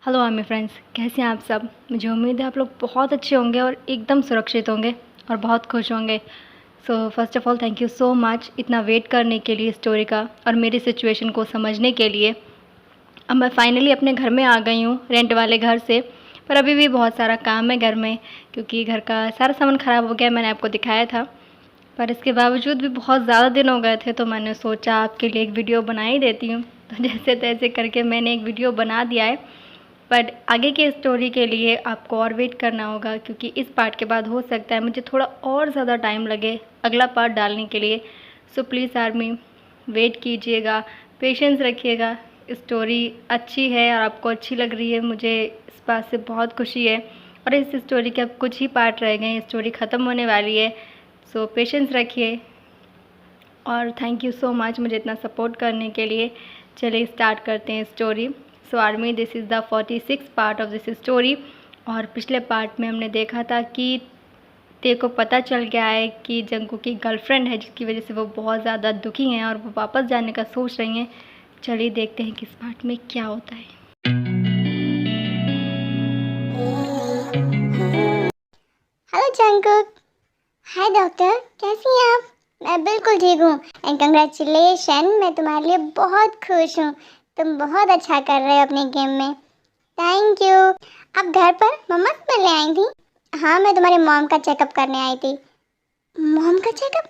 Hello army friends, कैसे हैं आप सब। मुझे उम्मीद है आप लोग बहुत अच्छे होंगे और एकदम सुरक्षित होंगे और बहुत खुश होंगे। So first of all thank you so much इतना वेट करने के लिए स्टोरी का और मेरी सिचुएशन को समझने के लिए। अब मैं फाइनली अपने घर में आ गई हूँ, रेंट वाले घर से। पर अभी भी बहुत सारा काम है घर में, क्योंकि घर का सारा सामान ख़राब हो गया, मैंने आपको दिखाया था। पर इसके बावजूद भी बहुत ज़्यादा दिन हो गए थे, तो मैंने सोचा आपके लिए एक वीडियो बना ही देती हूँ। तो जैसे तैसे करके मैंने एक वीडियो बना दिया है। बट आगे की स्टोरी के लिए आपको और वेट करना होगा, क्योंकि इस पार्ट के बाद हो सकता है मुझे थोड़ा और ज़्यादा टाइम लगे अगला पार्ट डालने के लिए। सो प्लीज़ आर्मी, वेट कीजिएगा, पेशेंस रखिएगा। स्टोरी अच्छी है और आपको अच्छी लग रही है, मुझे इस बात से बहुत खुशी है। और इस स्टोरी के अब कुछ ही पार्ट रह गए हैं, स्टोरी ख़त्म होने वाली है। सो पेशेंस रखिए और थैंक यू सो मच मुझे इतना सपोर्ट करने के लिए। चलिए स्टार्ट करते हैं story. So army, this is the 46 part of this story. और पिछले पार्ट में हमने देखा था कि तेरे को पता चल गया है कि जंगू की गर्लफ्रेंड है, जिसकी वजह से वो बहुत ज़्यादा दुखी हैं और वो वापस जाने का सोच रही हैं। चलिए देखते हैं कि इस पार्ट में क्या होता है। Hello Jungkook. हाय डॉक्टर, कैसी हैं आप? मैं बिल्कुल ठीक हूँ एंड कंग्रेचुलेशन, मैं तुम्हारे लिए बहुत खुश हूँ। तुम बहुत अच्छा कर रहे हो अपने गेम में। Thank you. आप घर पर मम्मा से मिलने आई थी? हाँ, मैं तुम्हारे मॉम का चेकअप करने आई थी। मॉम का चेकअप?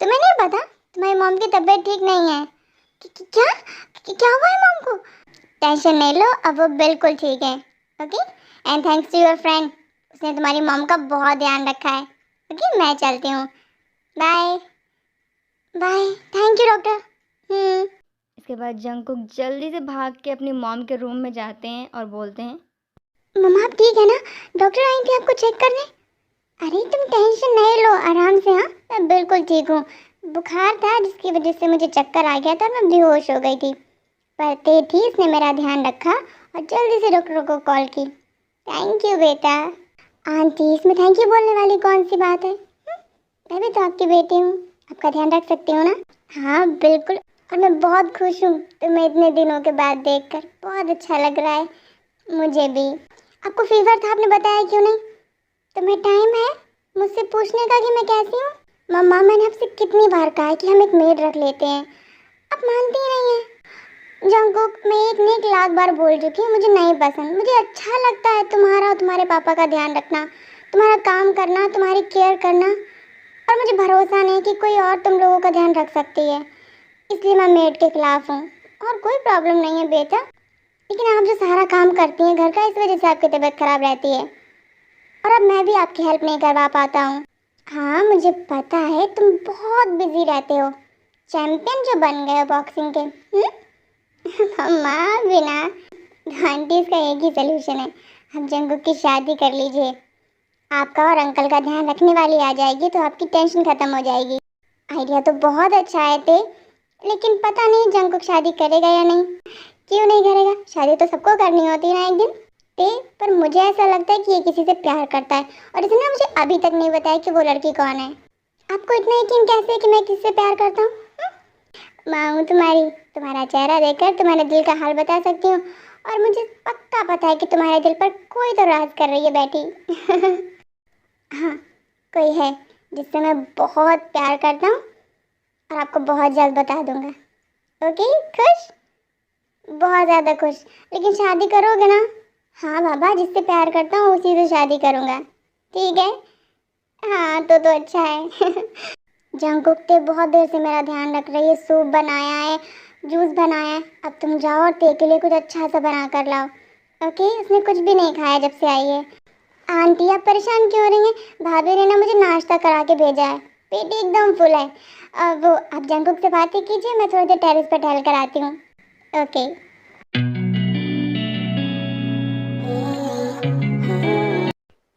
तुम्हें नहीं पता तुम्हारी मॉम की तबीयत ठीक नहीं है? क्या क्या हुआ है मॉम को? टेंशन नहीं लो, अब वो बिल्कुल ठीक है। Okay, and thanks to your friend, उसने तुम्हारी मॉम का बहुत ध्यान रखा है। ओके, मैं चलती हूँ। Bye bye. Thank you doctor. इसके बाद जंगकुक जल्दी से भाग के अपनी मॉम के रूम में जाते हैं और बोलते हैं, मम्मा आप ठीक है ना? डॉक्टर आई थी आपको चेक करने। अरे तुम टेंशन नहीं लो, आराम से। हाँ, मैं बिल्कुल ठीक हूँ। बुखार था जिसकी वजह से मुझे चक्कर आ गया था, मैं बेहोश हो गई थी। पर ते थी, इसने मेरा ध्यान रखा और जल्दी से डॉक्टर को कॉल की। थैंक यू बेटा। आंटी, इसमें थैंक यू बोलने वाली कौन सी बात है? मैं भी तो आपकी बेटी हूँ, आपका ध्यान रख सकती हूँ ना? हाँ बिल्कुल, और मैं बहुत खुश हूँ तुम्हें इतने दिनों के बाद देखकर। बहुत अच्छा लग रहा है मुझे भी। आपको फीवर था, आपने बताया क्यों नहीं? तुम्हें टाइम है मुझसे पूछने का कि मैं कैसी हूँ? मम्मा, मैंने आपसे कितनी बार कहा है कि हम एक मेड रख लेते हैं, आप मानती ही नहीं है। जंकुक, मैं एक ने एक लाख बार बोल चुकी हूँ, मुझे नहीं पसंद। मुझे अच्छा लगता है तुम्हारा और तुम्हारे पापा का ध्यान रखना, तुम्हारा काम करना, तुम्हारी केयर करना। और मुझे भरोसा नहीं कि कोई और तुम लोगों का ध्यान रख सकती है, इसलिए मैं मेड के खिलाफ हूँ। और कोई प्रॉब्लम नहीं है बेटा, लेकिन आप जो सारा काम करती हैं घर का, इस वजह से आपकी तबीयत खराब रहती है और अब मैं भी आपकी हेल्प नहीं करवा पाता हूँ। हाँ मुझे पता है, तुम बहुत बिजी रहते हो, चैंपियन जो बन गए हो बॉक्सिंग के। मम्मा, बिना आंटीज का एक ही सोल्यूशन है, आप जंगू की शादी कर लीजिए। आपका और अंकल का ध्यान रखने वाली आ जाएगी तो आपकी टेंशन खत्म हो जाएगी। आइडिया तो बहुत अच्छा है ते, लेकिन पता नहीं जंकुक शादी करेगा या नहीं। क्यों नहीं करेगा? शादी तो सबको करनी होती है ना एक दिन। ते, पर मुझे ऐसा लगता है कि ये किसी से प्यार करता है और इसने मुझे अभी तक नहीं बताया कि वो लड़की कौन है। आपको इतना यकीन कैसे है कि मैं किससे प्यार करता हूँ? माँ हूँ तुम्हारी, तुम्हारा चेहरा देखकर तुम्हारे दिल का हाल बता सकती हूँ। और मुझे पक्का पता है कि तुम्हारे दिल पर कोई तो राज कर रही है बैठी। हाँ, कोई है जिससे मैं बहुत प्यार करता हूँ और आपको बहुत जल्द बता दूंगा। ओके, खुश? बहुत ज़्यादा खुश। लेकिन शादी करोगे ना? हाँ बाबा, जिससे प्यार करता हूँ उसी से शादी करूँगा। ठीक है? हाँ तो अच्छा है। जंकुक ते बहुत देर से मेरा ध्यान रख रही है, सूप बनाया है, जूस बनाया है। अब तुम जाओ और ते के लिए कुछ अच्छा सा बना कर लाओ। ओके, उसने कुछ भी नहीं खाया जब से आई है। आंटी आप परेशान क्यों हो रही हैं? भाभी ने ना मुझे नाश्ता करा के भेजा है, पेट एकदम फुल है। अब वो आप जंकुक से बातें कीजिए, मैं थोड़ी देर टेरेस पर टहल कर आती हूँ। ओके।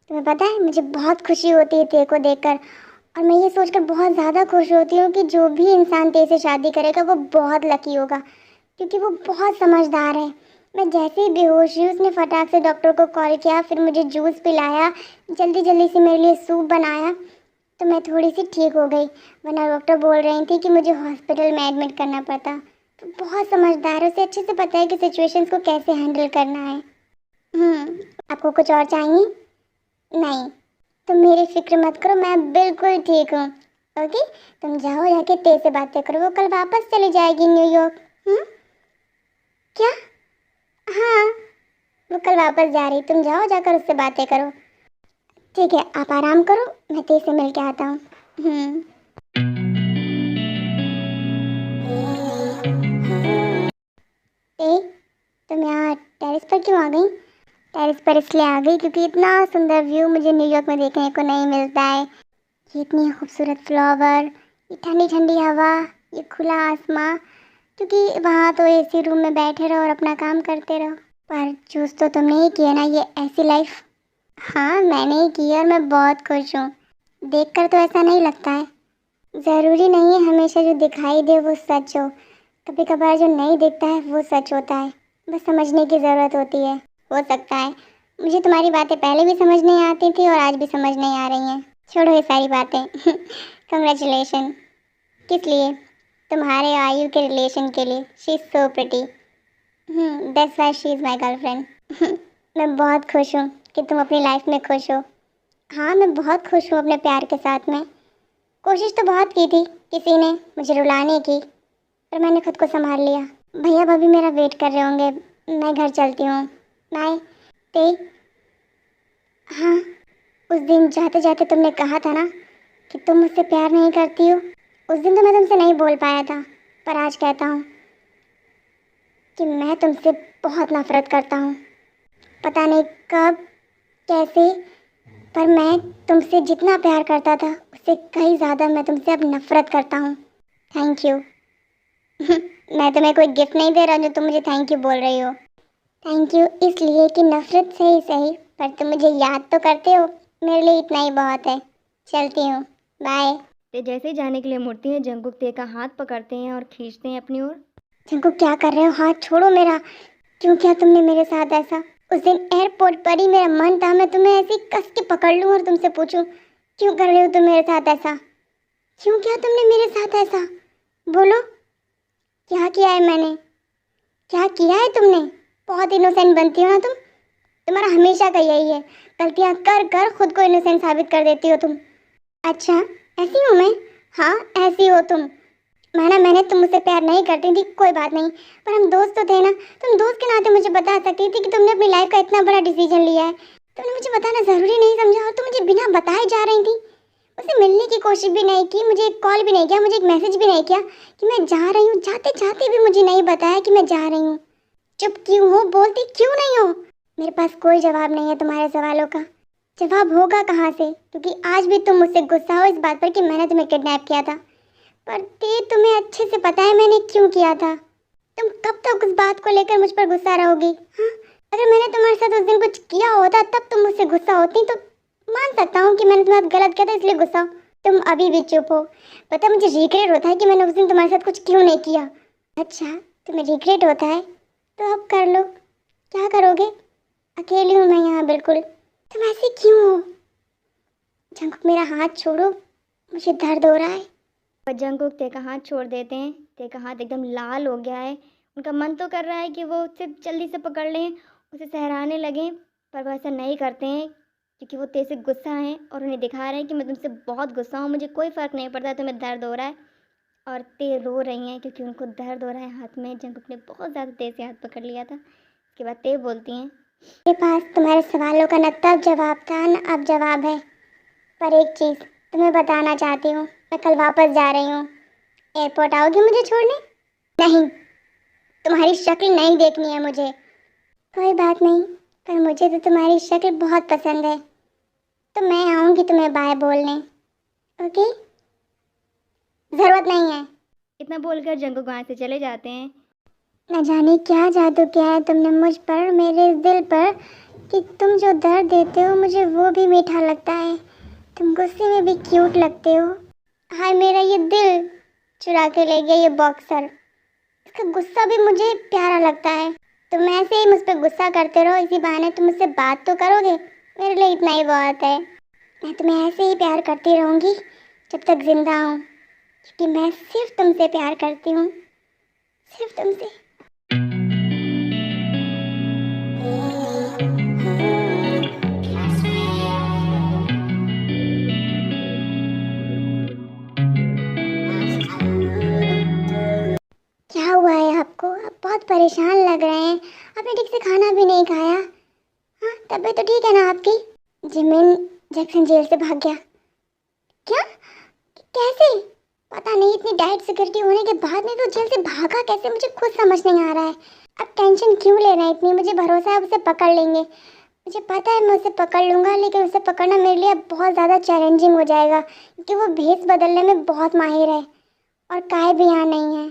तुम्हें पता है, मुझे बहुत खुशी होती है तेरे को देखकर, और मैं ये सोचकर बहुत ज़्यादा खुश होती हूँ कि जो भी इंसान तेरे से शादी करेगा वो बहुत लकी होगा, क्योंकि वो बहुत समझदार है। मैं जैसे ही बेहोश हुई, उसने फटाक से डॉक्टर को कॉल किया, फिर मुझे जूस पिलाया, जल्दी जल्दी से मेरे लिए सूप बनाया, तो मैं थोड़ी सी ठीक हो गई। वरना डॉक्टर बोल रही थी कि मुझे हॉस्पिटल में एडमिट करना पड़ता। तो बहुत समझदार है, उसे अच्छे से पता है कि सिचुएशंस को कैसे हैंडल करना है। आपको कुछ और चाहिए? नहीं, तुम मेरी फिक्र मत करो, मैं बिल्कुल ठीक हूँ। ओके, तुम जाओ जाके तेज से बातें करो, वो कल वापस चली जाएगी न्यूयॉर्क। क्या? हाँ, वो कल वापस जा रही, तुम जाओ जाकर उससे बातें करो। ठीक है, आप आराम करो, मैं तेज से मिल के आता हूँ। ए, तुम यहाँ टेरेस पर क्यों आ गई? टेरेस पर इसलिए आ गई क्योंकि इतना सुंदर व्यू मुझे न्यूयॉर्क में देखने को नहीं मिलता है। ये इतनी खूबसूरत फ्लावर, ये ठंडी ठंडी हवा, ये खुला आसमां, क्योंकि वहाँ तो एसी रूम में बैठे रहो और अपना काम करते रहो। पर चूज़ तो तुमने ही किया ना ये ऐसी लाइफ। हाँ, मैंने ही की और मैं बहुत खुश हूँ। देखकर तो ऐसा नहीं लगता है। ज़रूरी नहीं है हमेशा जो दिखाई दे वो सच हो, कभी कभार जो नहीं दिखता है वो सच होता है। बस समझने की ज़रूरत होती है। हो सकता है मुझे तुम्हारी बातें पहले भी समझ नहीं आती थी और आज भी समझ नहीं आ रही हैं। छोड़ो ये सारी बातें। कंग्रेचुलेशन। किस लिए? तुम्हारे आयु के रिलेशन के लिए। She is so pretty. That's why she is my girlfriend. मैं बहुत खुश हूँ कि तुम अपनी लाइफ में खुश हो। हाँ, मैं बहुत खुश हूँ अपने प्यार के साथ में। कोशिश तो बहुत की थी किसी ने मुझे रुलाने की, पर मैंने खुद को संभाल लिया। भैया भाभी मेरा वेट कर रहे होंगे, मैं घर चलती हूँ। बाय। ते हाँ, उस दिन जाते जाते तुमने कहा था ना कि तुम मुझसे प्यार नहीं करती हो। उस दिन तो मैं तुमसे नहीं बोल पाया था, पर आज कहता हूँ कि मैं तुमसे बहुत नफरत करता हूँ। पता नहीं कब, कैसे, पर मैं तुमसे जितना प्यार करता था उससे कहीं ज़्यादा मैं तुमसे अब नफरत करता हूँ। Thank you. मैं तुम्हें कोई गिफ्ट नहीं दे रहा जो तुम मुझे थैंक यू बोल रही हो। थैंक यू इसलिए कि नफरत से ही सही, पर तुम मुझे याद तो करते हो। मेरे लिए इतना ही बहुत है। चलती हूँ, बाय। ते जैसे ही जाने के लिए मुड़ती हैं, जंगकुक ते का हाथ पकड़ते हैं और खींचते हैं अपनी ओर। जंगकुक क्या कर रहे हो? हाथ छोड़ो मेरा। क्यों किया तुमने मेरे साथ ऐसा? उस दिन एयरपोर्ट पर ही मेरा मन था मैं तुम्हें ऐसे कस के पकड़ लूँ और तुमसे पूछूं क्यों कर रहे हो तुम मेरे साथ ऐसा? क्यों किया तुमने मेरे साथ ऐसा? बोलो, क्या किया है मैंने? क्या किया है तुमने? बहुत इनोसेंट बनती हो ना तुम। तुम्हारा हमेशा का यही है, गलतियाँ कर कर खुद को इनोसेंट साबित कर देती हो तुम। अच्छा, ऐसी हूँ मैं? हाँ, ऐसी हो तुम। माना मैंने तुम मुझसे प्यार नहीं करती थी, कोई बात नहीं, पर हम दोस्त तो थे ना। तुम दोस्त के नाते मुझे बता सकती थी कि तुमने अपनी लाइफ का इतना बड़ा डिसीजन लिया है। तुमने मुझे बताना ज़रूरी नहीं समझा और तुम मुझे बिना बताए जा रही थी। मुझसे मिलने की कोशिश भी नहीं की, मुझे एक कॉल भी नहीं किया, मुझे एक मैसेज भी नहीं किया कि मैं जा रही हूँ। जाते जाते भी मुझे नहीं बताया कि मैं जा रही हूँ। चुप क्यों हो? बोलती क्यों नहीं हो? मेरे पास कोई जवाब नहीं है तुम्हारे सवालों का। जवाब होगा कहाँ से? क्योंकि आज भी तुम मुझसे गुस्सा हो इस बात पर कि मैंने तुम्हें किडनैप किया था। पर ते तुम्हें अच्छे से पता है मैंने क्यों किया था। तुम कब तक उस बात को लेकर मुझ पर गुस्सा रहोगी? हाँ, अगर मैंने तुम्हारे साथ उस दिन कुछ किया होता तब तुम मुझसे गुस्सा होती तो मान सकता हूँ कि मैंने तुम्हारे साथ गलत किया था इसलिए गुस्सा हो। तुम अभी भी चुप हो। पता मुझे रिग्रेट होता है कि मैंने उस दिन तुम्हारे साथ कुछ क्यों नहीं किया। अच्छा, तुम्हें रिग्रेट होता है तो अब कर लो। क्या करोगे? अकेली हूँ मैं यहाँ बिल्कुल। तुम ऐसे क्यों हो? जंकुक मेरा हाथ छोड़ो, मुझे दर्द हो रहा है। पर जंगकुक ते का हाथ छोड़ देते हैं। ते का हाथ एकदम लाल हो गया है। उनका मन तो कर रहा है कि वो उसे जल्दी से पकड़ लें, उसे सहराने लगें, पर वो ऐसा नहीं करते हैं क्योंकि वो ते से गुस्सा हैं और उन्हें दिखा रहे हैं कि मैं तुमसे बहुत गुस्सा हूँ, मुझे कोई फ़र्क नहीं पड़ता तुम्हें दर्द हो रहा है। और ते रो रही हैं क्योंकि उनको दर्द हो रहा है हाथ में। जंगकुक ने बहुत ज़्यादा तेज़ से हाथ पकड़ लिया था। उसके बाद ते बोलती हैं, मेरे पास तुम्हारे सवालों का न तब जवाब था न अब जवाब है, पर एक चीज़ तुम्हें बताना चाहती हूँ। मैं कल वापस जा रही हूँ। एयरपोर्ट आओगी मुझे छोड़ने? नहीं, तुम्हारी शक्ल नहीं देखनी है मुझे। कोई बात नहीं, पर मुझे तो तुम्हारी शक्ल बहुत पसंद है, तो मैं आऊँगी तुम्हें बाय बोलने। ओके? ज़रूरत नहीं है। इतना बोलकर जंगकुक वहाँ से चले जाते हैं। न जाने क्या जादू किया है तुमने मुझ पर, मेरे इस दिल पर, कि तुम जो दर्द देते हो मुझे वो भी मीठा लगता है। तुम गुस्से में भी क्यूट लगते हो। हाय, मेरा ये दिल चुरा के ले गया ये बॉक्सर। इसका गुस्सा भी मुझे प्यारा लगता है। तुम ऐसे ही मुझ पर गुस्सा करते रहो, इसी बहाने तुम मुझसे बात तो करोगे। मेरे लिए इतना ही बहुत है। मैं तुम्हें ऐसे ही प्यार करती रहूँगी जब तक जिंदा हूँ, क्योंकि मैं सिर्फ तुमसे प्यार करती हूँ, सिर्फ तुमसे। आपने ठीक से खाना भी नहीं खाया। हाँ, तबीयत तो ठीक है ना आपकी? जिमिन जैक्सन जेल से भाग गया। क्या? कैसे? पता नहीं, इतनी टाइट सिक्योरिटी होने के बाद में वो जेल से भागा कैसे, मुझे खुद समझ नहीं आ रहा है। अब टेंशन क्यों ले रहे हैं इतनी? मुझे भरोसा है उसे पकड़ लेंगे, मुझे पता है मैं उसे पकड़ लूँगा, लेकिन उसे पकड़ना मेरे लिए अब बहुत ज़्यादा चैलेंजिंग हो जाएगा क्योंकि वो भेस बदलने में बहुत माहिर है। और काय भी यहाँ नहीं है।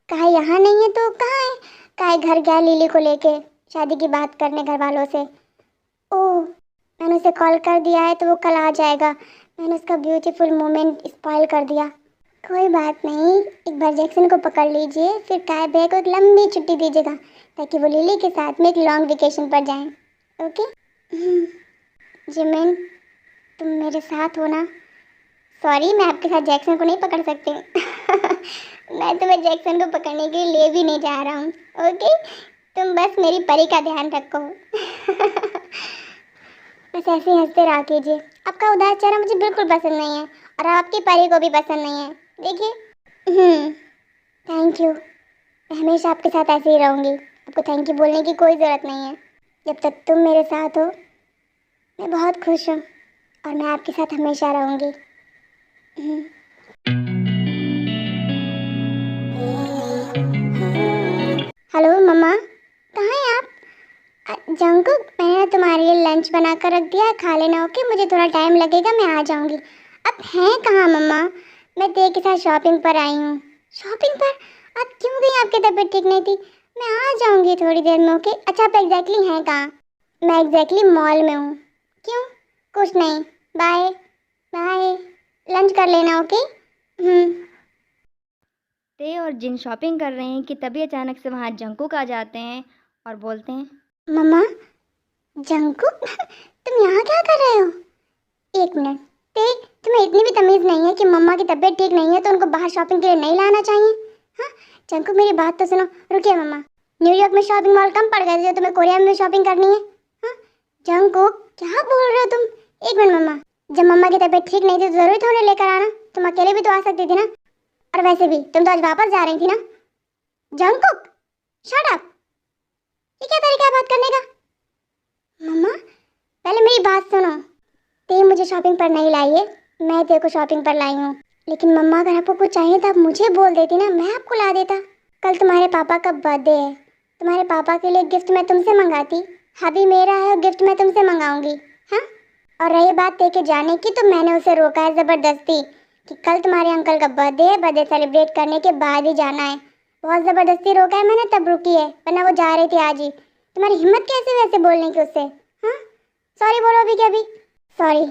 काय यहाँ नहीं है तो कहाँ है? काय घर गया लिली को लेके शादी की बात करने घर वालों से। ओह, मैंने उसे कॉल कर दिया है तो वो कल आ जाएगा। मैंने उसका ब्यूटीफुल मोमेंट स्पॉइल कर दिया। कोई बात नहीं, एक बार जैक्सन को पकड़ लीजिए, फिर काय भैया को एक लंबी छुट्टी दीजिएगा ताकि वो लिली के साथ में एक लॉन्ग वेकेशन पर जाएं। ओके? जिमिन, तुम मेरे साथ हो ना? सॉरी, मैं आपके साथ जैक्सन को नहीं पकड़ सकती। मैं तुम्हें जैक्सन को पकड़ने के लिए ले भी नहीं जा रहा हूँ। ओके? तुम बस मेरी परी का ध्यान रखो। बस ऐसे ही हंसते रहा कीजिए। आपका उदास चेहरा मुझे बिल्कुल पसंद नहीं है और आपकी परी को भी पसंद नहीं है। देखिए, थैंक यू। मैं हमेशा आपके साथ ऐसे ही रहूँगी। आपको थैंक यू बोलने की कोई ज़रूरत नहीं है। जब तक तुम मेरे साथ हो मैं बहुत खुश हूँ और मैं आपके साथ हमेशा रहूँगी। हेलो मम्मा, कहाँ हैं आप? जंकुक, मैंने तुम्हारे लिए लंच बना कर रख दिया है, खा लेना। ओके? मुझे थोड़ा टाइम लगेगा, मैं आ जाऊँगी। अब हैं कहाँ मम्मा? मैं तेरे के साथ शॉपिंग पर आई हूँ। शॉपिंग पर? आप क्यों गई? आपकी तबीयत ठीक नहीं थी। मैं आ जाऊँगी थोड़ी देर में। ओके? अच्छा, आप एग्जैक्टली हैं कहाँ? मैं एग्जैक्टली मॉल में हूँ। क्यों? कुछ नहीं, बाय बाय, लंच कर लेना। ओके? ते और जिन शॉपिंग कर रहे हैं कि तभी अचानक से वहाँ जंकुक आ जाते हैं और बोलते हैं, मम्मा, जंकुक तुम यहाँ क्या कर रहे हो? एक मिनट, ते तुम्हें इतनी भी तमीज़ नहीं है कि मम्मा की तबीयत ठीक नहीं है तो उनको बाहर शॉपिंग के लिए नहीं लाना चाहिए? हाँ, जंकुक मेरी बात तो सुनो। रुकिए मम्मा, न्यूयॉर्क में शॉपिंग मॉल कम पड़ गए थे जो तुम्हें कोरिया में शॉपिंग करनी है? हाँ जंकुक, क्या बोल रहे हो तुम? एक मिनट मम्मा, जब मम्मा की तबीयत ठीक नहीं थी तो ज़रूरी था उन्हें लेकर आना। तुम अकेले भी तो आ सकती थी ना। और वैसे भी तुम तो आज वापस जा रही थी ना। जंकुक, शट अप, ये क्या तरीका है बात करने का? मम्मा, पहले मेरी बात सुनो। ते मुझे शॉपिंग पर नहीं लाई है, मैं तेरे को शॉपिंग पर लाई हूँ। लेकिन मम्मा, अगर आपको कुछ चाहिए तो आप मुझे बोल देती ना, मैं आपको ला देता। कल तुम्हारे पापा का बर्थडे है, तुम्हारे पापा के लिए गिफ्ट मैं तुमसे मंगाती। अभी मेरा है और गिफ्ट मैं तुमसे मंगाऊंगी। हाँ, और रही बात ते के जाने की, तो मैंने उसे रोका है ज़बरदस्ती कि कल तुम्हारे अंकल का बर्थडे है, बर्थडे सेलिब्रेट करने के बाद ही जाना है। बहुत ज़बरदस्ती रोका है मैंने, तब रुकी है, वरना वो जा रही थी आज ही। तुम्हारी हिम्मत कैसे वैसे बोलने की उससे? हाँ, सॉरी बोलो अभी। क्या अभी सॉरी?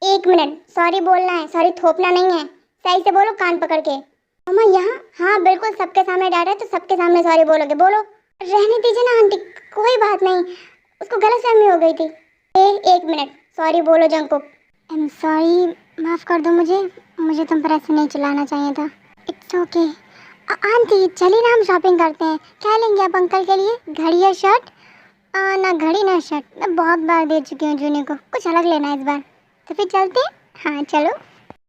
एक मिनट, सॉरी बोलना है, सॉरी थोपना नहीं है। सही से बोलो, कान पकड़ के। मम्मा यहाँ, हाँ बिल्कुल, सबके सामने डांटा है तो सबके सामने सॉरी बोलोगे, बोलो। रहने दीजिए ना आंटी, कोई बात नहीं, उसको गलतफहमी हो गई थी। एक मिनट, सॉरी बोलो जंकुक। आई एम सॉरी, माफ़ कर दो मुझे तुम पर ऐसे नहीं चिल्लाना चाहिए था। It's okay. आंटी चलिए ना, हम शॉपिंग करते हैं। क्या लेंगे आप अंकल के लिए? घड़ी या शर्ट? ना घड़ी ना शर्ट, मैं बहुत बार दे चुकी हूँ जूनी को, कुछ अलग लेना है इस बार। तो फिर चलते हैं। हाँ चलो।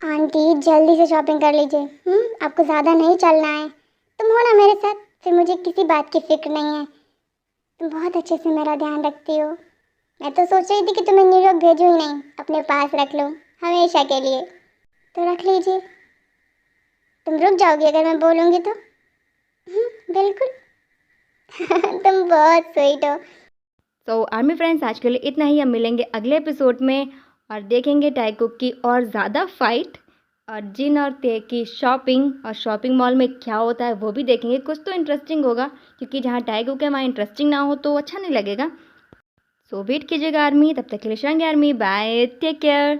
आंटी जल्दी से शॉपिंग कर लीजिए। आपको ज़्यादा नहीं चलना है। तुम हो ना मेरे साथ, फिर मुझे किसी बात की फिक्र नहीं है। तुम बहुत अच्छे से मेरा ध्यान रखती हो। मैं तो सोच रही थी कि तुम्हें न्यूयॉर्क भेजूँ ही नहीं, अपने पास रख लो हमेशा के लिए। तो रख लीजिए। तुम रुक जाओगी अगर मैं बोलूँगी तो? बिल्कुल। तुम बहुत स्वीट हो। तो आर्मी फ्रेंड्स, आज के लिए इतना ही। हम मिलेंगे अगले एपिसोड में और देखेंगे टाइकुक की और ज़्यादा फाइट और जिन और ते की शॉपिंग, और शॉपिंग मॉल में क्या होता है वो भी देखेंगे। कुछ तो इंटरेस्टिंग होगा, क्योंकि जहाँ टाइकुक है वहाँ इंटरेस्टिंग ना हो तो अच्छा नहीं लगेगा। सो वेट कीजिएगा आर्मी, तब तक के लिए आर्मी, बाय, टेक केयर।